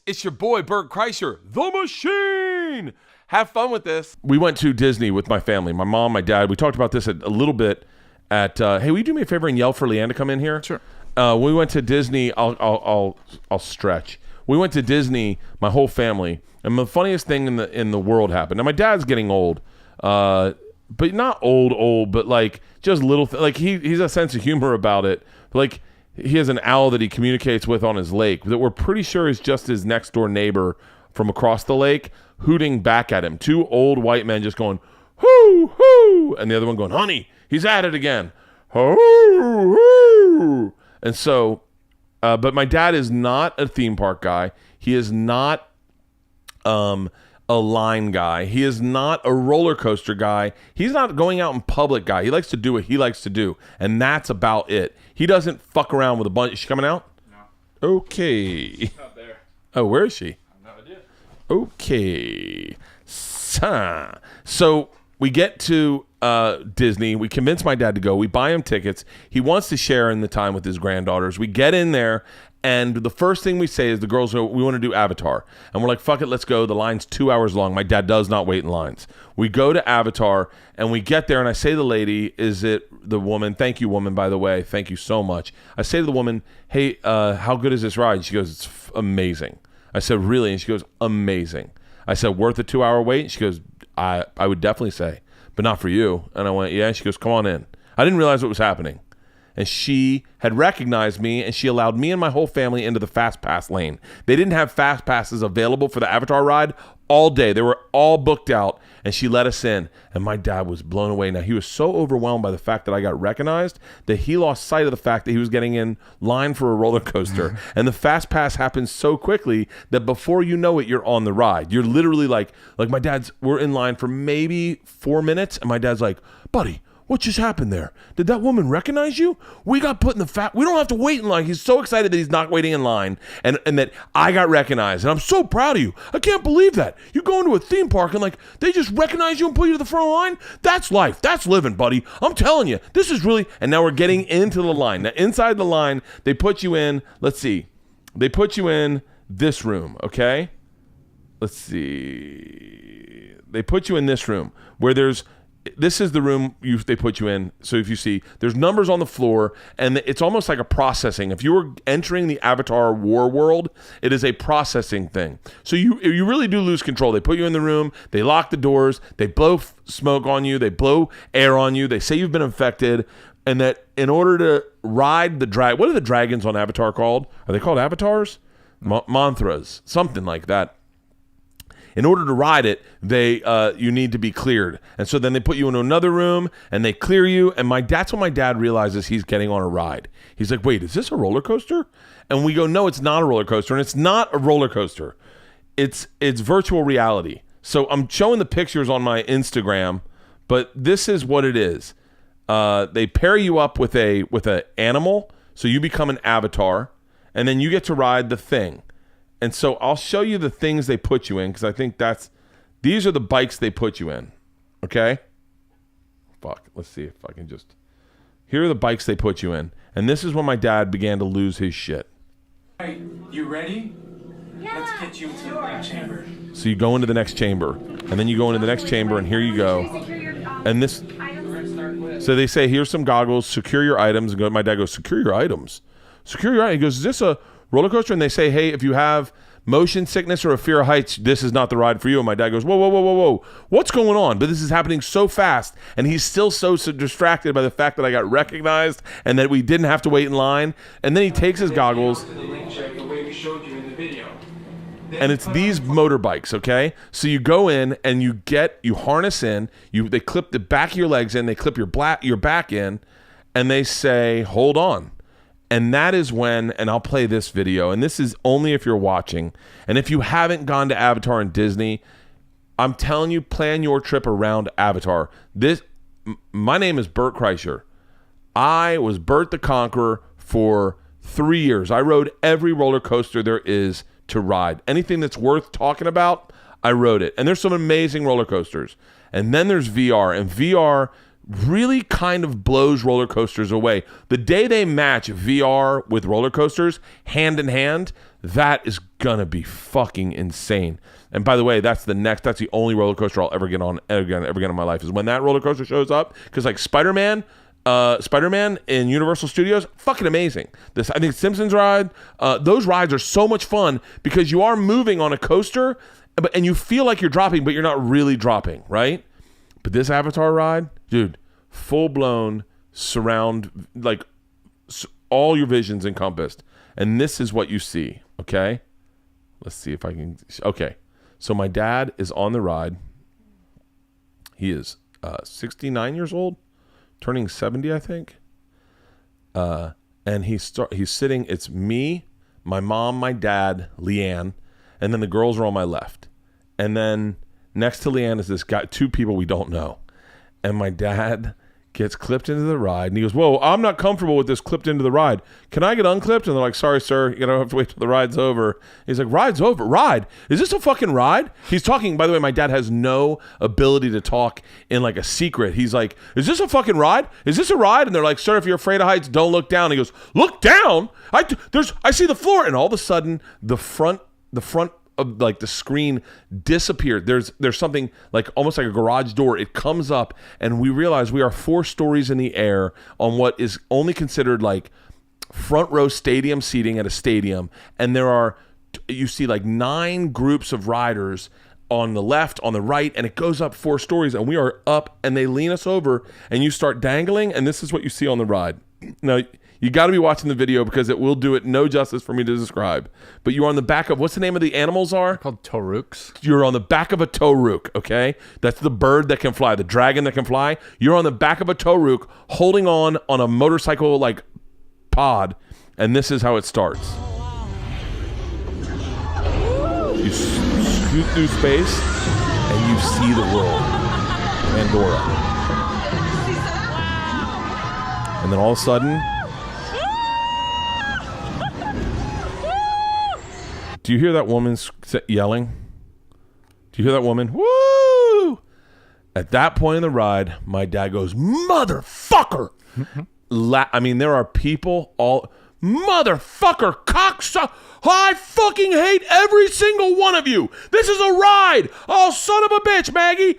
It's your boy, Bert Kreischer, the machine. Have fun with this. We went to Disney with my family, my mom, my dad. We talked about this a little bit at, hey, will you do me a favor and yell for Leanne to come in here? Sure. We went to Disney. I'll stretch. We went to Disney, my whole family, and the funniest thing in the world happened. Now, my dad's getting old, but not old, but like just little, like he's a sense of humor about it. Like, he has an owl that he communicates with on his lake that we're pretty sure is just his next door neighbor from across the lake hooting back at him. Two old white men just going, hoo, hoo, and the other one going, honey, he's at it again. Hoo, hoo. And so, but my dad is not a theme park guy. He is not a line guy. He is not a roller coaster guy. He's not going out in public guy. He likes to do what he likes to do, and that's about it. He doesn't fuck around with a bunch. Is she coming out? No. Okay. She's not there. Oh, where is she? I have no idea. Okay. So we get to Disney. We convince my dad to go. We buy him tickets. He wants to share in the time with his granddaughters. We get in there, and the first thing we say is the girls go, we want to do Avatar. And we're like, fuck it, let's go. The line's 2 hours long. My dad does not wait in lines. We go to Avatar, and we get there, and I say to the lady, is it the woman? Thank you, woman, by the way. Thank you so much. I say to the woman, hey, how good is this ride? She goes, it's amazing. I said, really? And she goes, amazing. I said, worth a 2 hour wait? And she goes, I would definitely say, but not for you. And I went, yeah. And she goes, come on in. I didn't realize what was happening. And she had recognized me, and she allowed me and my whole family into the Fast Pass lane. They didn't have Fast Passes available for the Avatar ride all day. They were all booked out, and she let us in. And my dad was blown away. Now, he was so overwhelmed by the fact that I got recognized that he lost sight of the fact that he was getting in line for a roller coaster. And the Fast Pass happens so quickly that before you know it, you're on the ride. You're literally like my dad's, we're in line for maybe 4 minutes, and my dad's like, buddy, what just happened there? Did that woman recognize you? We got put in the we don't have to wait in line. He's so excited that he's not waiting in line and that I got recognized. And I'm so proud of you. I can't believe that. You go into a theme park and like they just recognize you and put you to the front of the line? That's life. That's living, buddy. I'm telling you. This is really, and now we're getting into the line. Now inside the line, they put you in, let's see. They put you in this room, okay? Let's see. They put you in this room where this is the room they put you in. So if you see, there's numbers on the floor, and it's almost like a processing. If you were entering the Avatar war world, it is a processing thing. So you really do lose control. They put you in the room, they lock the doors, they blow smoke on you, they blow air on you, they say you've been infected, and that in order to ride the what are the dragons on Avatar called? Are they called avatars? Manthras, something like that. In order to ride it, you need to be cleared. And so then they put you into another room and they clear you. And that's when my dad realizes he's getting on a ride. He's like, wait, is this a roller coaster? And we go, no, it's not a roller coaster. And it's not a roller coaster. It's virtual reality. So I'm showing the pictures on my Instagram, but this is what it is. They pair you up with an animal. So you become an avatar and then you get to ride the thing. And so I'll show you the things they put you in because I think these are the bikes they put you in. Okay? Fuck. Let's see if I can just. Here are the bikes they put you in. And this is when my dad began to lose his shit. Hey, you ready? Yeah. Let's get you into the next chamber. So you go into the next chamber. And then you go into the next chamber, and here you go. And this. So they say, here's some goggles, secure your items. And my dad goes, secure your items? Secure your items? He goes, is this a roller coaster? And they say, hey, if you have motion sickness or a fear of heights, this is not the ride for you. And my dad goes, whoa, what's going on? But this is happening so fast, and he's still so distracted by the fact that I got recognized and that we didn't have to wait in line. And then he takes his goggles, and it's these motorbikes, okay? So you go in and you harness in, they clip the back of your legs in, they clip your back in, and they say, hold on. And that is when, and I'll play this video, and this is only if you're watching. And if you haven't gone to Avatar and Disney, I'm telling you, plan your trip around Avatar. My name is Bert Kreischer. I was Bert the Conqueror for 3 years. I rode every roller coaster there is to ride. Anything that's worth talking about, I rode it. And there's some amazing roller coasters. And then there's VR, and VR really kind of blows roller coasters away. The day they match VR with roller coasters hand in hand, that is gonna be fucking insane. And by the way, that's the only roller coaster I'll ever get on ever again in my life, is when that roller coaster shows up. Because like Spider-Man in Universal Studios, fucking amazing. I think Simpsons ride, those rides are so much fun because you are moving on a coaster, and you feel like you're dropping, but you're not really dropping, right? But this Avatar ride, dude, full blown surround, like all your vision's encompassed, and this is what you see. Okay, let's see if I can. Okay, so my dad is on the ride. He is 69 years old, turning 70, I think. And he's sitting. It's me, my mom, my dad, Leanne, and then the girls are on my left, and then next to Leanne is this guy, two people we don't know. And my dad gets clipped into the ride, and he goes, whoa, I'm not comfortable with this clipped into the ride. Can I get unclipped? And they're like, sorry, sir, you have to wait till the ride's over. He's like, ride's over? Ride? Is this a fucking ride? He's talking, by the way, my dad has no ability to talk in like a secret. He's like, is this a fucking ride? Is this a ride? And they're like, sir, if you're afraid of heights, don't look down. He goes, look down? I see the floor. And all of a sudden, the front of like the screen disappeared. There's something like almost like a garage door. It comes up, and we realize we are 4 stories in the air on what is only considered like front row stadium seating at a stadium. And you see like 9 groups of riders on the left, on the right, and it goes up 4 stories, and we are up, and they lean us over, and you start dangling, and this is what you see on the ride. Now, you got to be watching the video because it will do it no justice for me to describe. But you're on the back of, what's the name of the animals are? They're called Toruks. You're on the back of a Toruk, okay? That's the bird that can fly, the dragon that can fly. You're on the back of a Toruk holding on a motorcycle like pod, and this is how it starts. You scoot through space, and you see the world. Pandora. And then all of a sudden, do you hear that woman yelling? Do you hear that woman? Woo! At that point in the ride, my dad goes, motherfucker! I mean, there are people all... Motherfucker, cocksucker! I fucking hate every single one of you. This is a ride. Oh, son of a bitch, Maggie.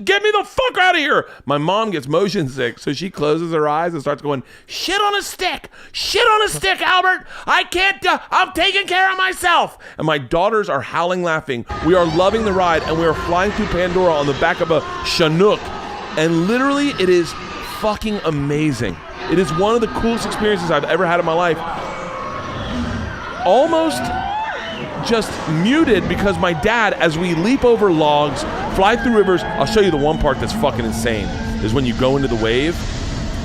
Get me the fuck out of here. My mom gets motion sick, so she closes her eyes and starts going, shit on a stick. Shit on a stick, Albert. I can't, I'm taking care of myself. And my daughters are howling laughing. We are loving the ride, and we are flying through Pandora on the back of a Chinook. And literally, it is fucking amazing. It is one of the coolest experiences I've ever had in my life. Almost just muted because my dad, as we leap over logs, fly through rivers, I'll show you the one part that's fucking insane, is when you go into the wave.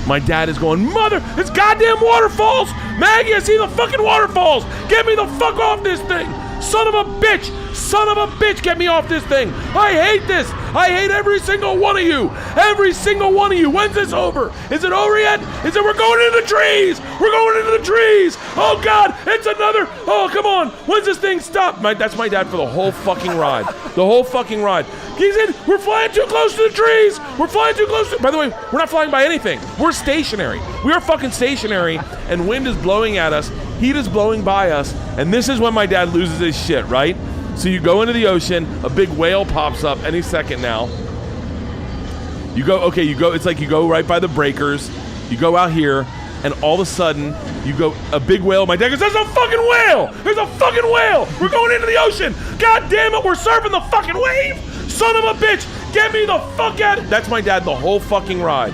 My dad is going, it's goddamn waterfalls! Maggie, I see the fucking waterfalls! Get me the fuck off this thing! Son of a bitch! Son of a bitch, get me off this thing! I hate this! I hate every single one of you! Every single one of you! When's this over? Is it over yet? We're going into the trees! We're going into the trees! Oh God, it's another, oh come on! When's this thing stop? That's my dad for the whole fucking ride. The whole fucking ride. He said, we're flying too close to the trees! We're flying too close to, by the way, we're not flying by anything. We're stationary. We are fucking stationary, and wind is blowing at us, heat is blowing by us, and this is when my dad loses his shit, right? So you go into the ocean, a big whale pops up any second now. It's like you go right by the breakers, you go out here, and all of a sudden, you go, a big whale, my dad goes, there's a fucking whale! There's a fucking whale! We're going into the ocean! God damn it, we're surfing the fucking wave! Son of a bitch! Get me the fuck out! That's my dad the whole fucking ride.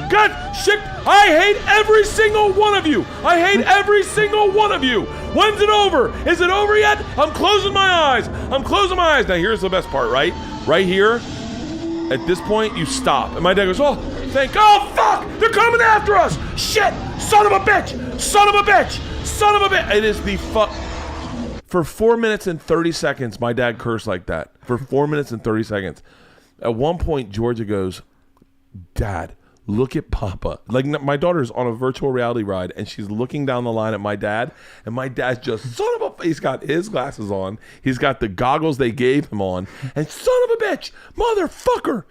God, shit, I hate every single one of you! I hate every single one of you! When's it over? Is it over yet? I'm closing my eyes! I'm closing my eyes! Now here's the best part, right? Right here, at this point, you stop. And my dad goes, oh fuck! They're coming after us! Shit! Son of a bitch! Son of a bitch! Son of a bitch! It is the fuck... For 4 minutes and 30 seconds, my dad cursed like that. For 4 minutes and 30 seconds. At one point, Georgia goes, Dad, look at Papa. Like, my daughter's on a virtual reality ride, and she's looking down the line at my dad, and my dad's just, son of a... He's got his glasses on. He's got the goggles they gave him on, and son of a bitch, motherfucker.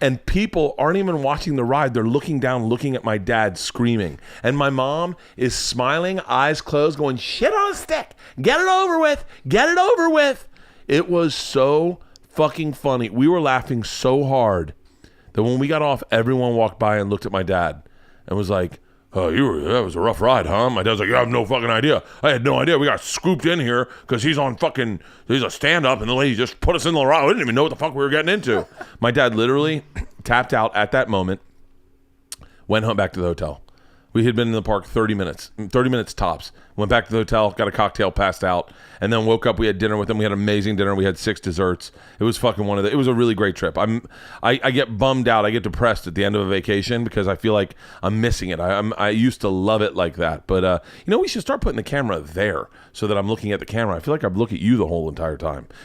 And people aren't even watching the ride. They're looking down, looking at my dad screaming. And my mom is smiling, eyes closed, going, shit on a stick. Get it over with. Get it over with. It was so fucking funny. We were laughing so hard that when we got off, everyone walked by and looked at my dad and was like, oh, that was a rough ride, huh? My dad's like, you have no fucking idea. I had no idea. We got scooped in here because he's a stand-up, and the lady just put us in the ride. We didn't even know what the fuck we were getting into. My dad literally tapped out at that moment, went home back to the hotel. We had been in the park 30 minutes tops. Went back to the hotel, got a cocktail, passed out, and then woke up. We had dinner with them. We had an amazing dinner. We had 6 desserts. It was fucking it was a really great trip. I get bummed out. I get depressed at the end of a vacation because I feel like I'm missing it. I used to love it like that. But, we should start putting the camera there so that I'm looking at the camera. I feel like I look at you the whole entire time.